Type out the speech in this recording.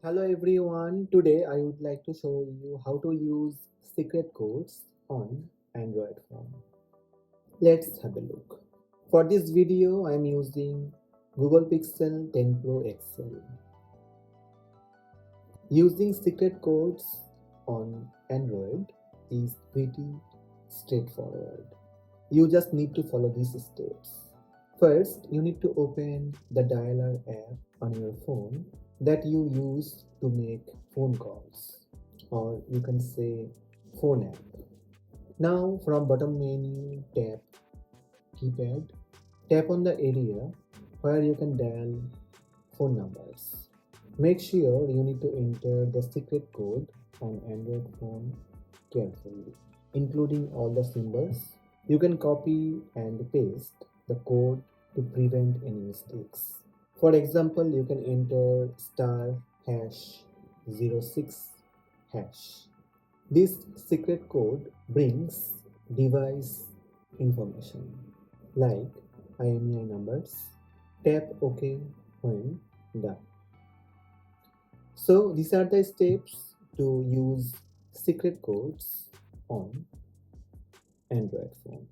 Hello everyone, today I would like to show you how to use secret codes on Android phone. Let's have a look. For this video I am using Google Pixel 10 Pro XL. Using secret codes on Android is pretty straightforward. You just need to follow these steps. First, you need to open the dialer app on your phone that you use to make phone calls, or you can say phone app. Now, from bottom menu, tap keypad, tap on the area where you can dial phone numbers. Make sure you need to enter the secret code on Android phone carefully, including all the symbols. You can copy and paste the code to prevent any mistakes. For example, you can enter star hash 06 hash. This secret code brings device information like IMEI numbers. Tap OK when done. So these are the steps to use secret codes on Android phone.